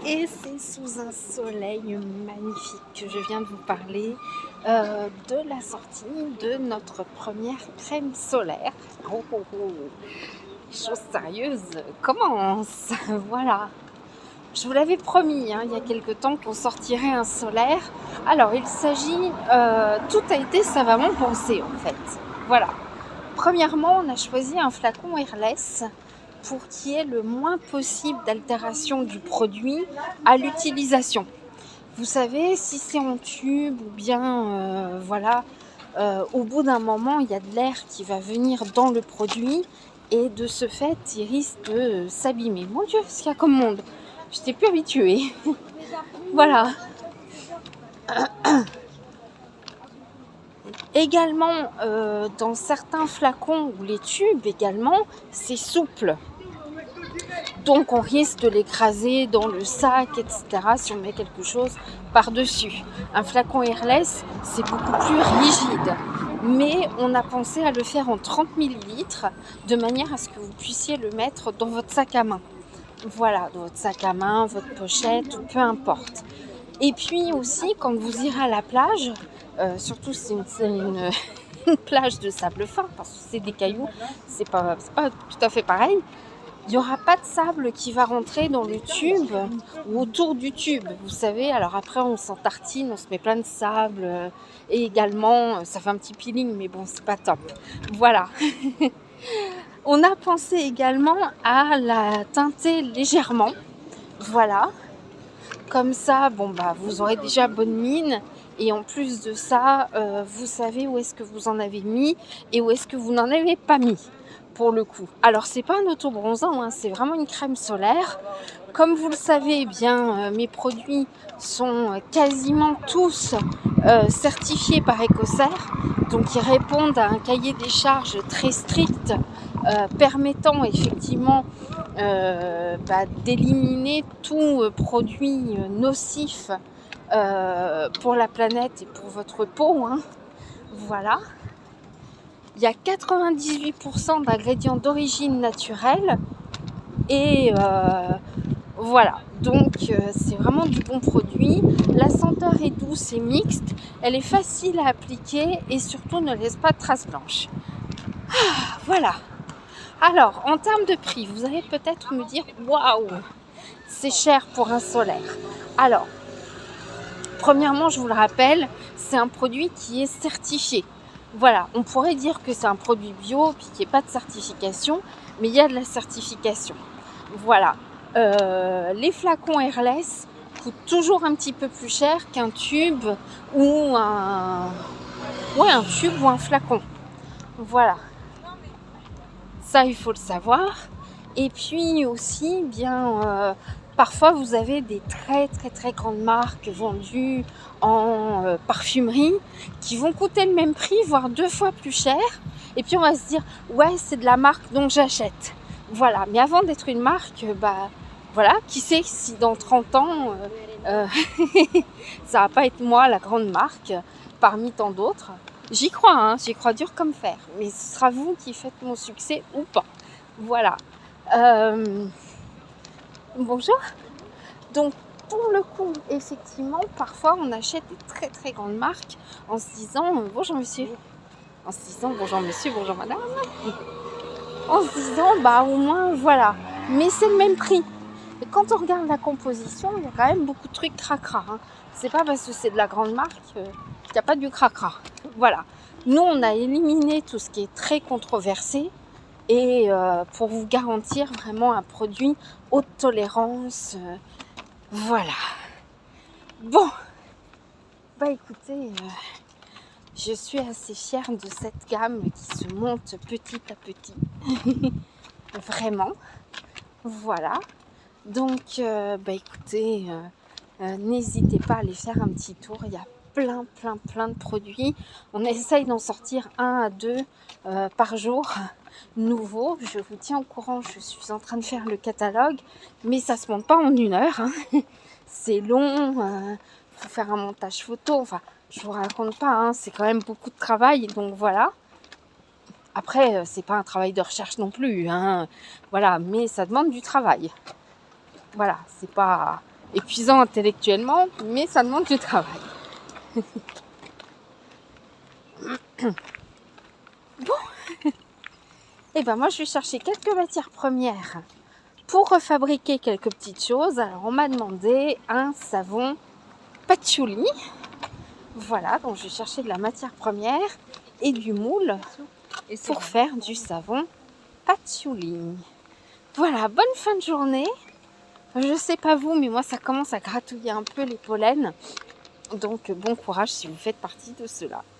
Et c'est sous un soleil magnifique que je viens de vous parler de la sortie de notre première crème solaire. Oh, oh, oh. Chose sérieuse commence. Voilà. Je vous l'avais promis il y a quelque temps qu'on sortirait un solaire. Alors il s'agit, tout a été savamment pensé en fait. Voilà. Premièrement, on a choisi un flacon airless pour qu'il y ait le moins possible d'altération du produit à l'utilisation. Vous savez, si c'est en tube ou bien au bout d'un moment, il y a de l'air qui va venir dans le produit et de ce fait, il risque de s'abîmer. Mon Dieu, ce qu'il y a comme monde. Je n'étais plus habituée. Voilà. Également, dans certains flacons ou les tubes également, c'est souple. Donc on risque de l'écraser dans le sac, etc. si on met quelque chose par-dessus. Un flacon airless, c'est beaucoup plus rigide. Mais on a pensé à le faire en 30 ml de manière à ce que vous puissiez le mettre dans votre sac à main. Voilà, dans votre sac à main, votre pochette, ou peu importe. Et puis aussi, quand vous irez à la plage, surtout si c'est une plage de sable fin, parce que c'est des cailloux, c'est pas tout à fait pareil. Il n'y aura pas de sable qui va rentrer dans le tube ou autour du tube. Vous savez, alors après on s'en tartine, on se met plein de sable et également ça fait un petit peeling, mais bon, c'est pas top. Voilà. On a pensé également à la teinter légèrement. Voilà. Comme ça, vous aurez déjà bonne mine. Et en plus de ça, vous savez où est-ce que vous en avez mis et où est-ce que vous n'en avez pas mis. Pour le coup. Alors c'est pas un auto-bronzant, c'est vraiment une crème solaire. Comme vous le savez, mes produits sont quasiment tous certifiés par Ecocer, donc ils répondent à un cahier des charges très strict, permettant effectivement d'éliminer tout produit nocif pour la planète et pour votre peau. Voilà. Il y a 98% d'ingrédients d'origine naturelle et voilà, donc c'est vraiment du bon produit. La senteur est douce et mixte, elle est facile à appliquer et surtout ne laisse pas de traces blanches. Voilà. Alors, en termes de prix, vous allez peut-être me dire « Waouh, c'est cher pour un solaire ». Alors, premièrement, je vous le rappelle, c'est un produit qui est certifié. Voilà, on pourrait dire que c'est un produit bio puis qu'il n'y a pas de certification, mais il y a de la certification. Voilà, les flacons airless coûtent toujours un petit peu plus cher qu'un tube ou un flacon. Voilà, ça il faut le savoir. Et puis aussi, parfois vous avez des très très très grandes marques vendues en parfumerie qui vont coûter le même prix, voire 2 fois plus cher. Et puis on va se dire, ouais, c'est de la marque donc j'achète. Voilà, mais avant d'être une marque, qui sait si dans 30 ans, ça va pas être moi la grande marque parmi tant d'autres. J'y crois dur comme fer. Mais ce sera vous qui faites mon succès ou pas. Voilà. Bonjour. Donc pour le coup, effectivement, parfois on achète des très très grandes marques en se disant bonjour monsieur. En se disant bonjour monsieur, bonjour madame. En se disant au moins voilà. Mais c'est le même prix. Et quand on regarde la composition, il y a quand même beaucoup de trucs cracra. C'est pas parce que c'est de la grande marque qu'il n'y a pas du cracra. Voilà. Nous on a éliminé tout ce qui est très controversé. Et pour vous garantir vraiment un produit haute tolérance. Voilà. Bon. Écoutez, je suis assez fière de cette gamme qui se monte petit à petit. Vraiment. Voilà. Donc, écoutez, n'hésitez pas à aller faire un petit tour. Il y a plein de produits. On essaye d'en sortir 1 à 2 par jour nouveaux. Je vous tiens au courant, je suis en train de faire le catalogue, mais ça se monte pas en 1 heure. C'est long, faut faire un montage photo. Enfin, je vous raconte pas, c'est quand même beaucoup de travail. Donc voilà. Après, c'est pas un travail de recherche non plus, voilà, mais ça demande du travail. Voilà, c'est pas. épuisant intellectuellement, mais ça demande du travail. Bon, et ben moi je vais chercher quelques matières premières pour refabriquer quelques petites choses. Alors on m'a demandé un savon patchouli. Voilà, donc je vais chercher de la matière première et du moule pour faire du savon patchouli. Voilà, bonne fin de journée. Je sais pas vous, mais moi ça commence à gratouiller un peu les pollens. Donc bon courage si vous faites partie de ceux-là. Ciao!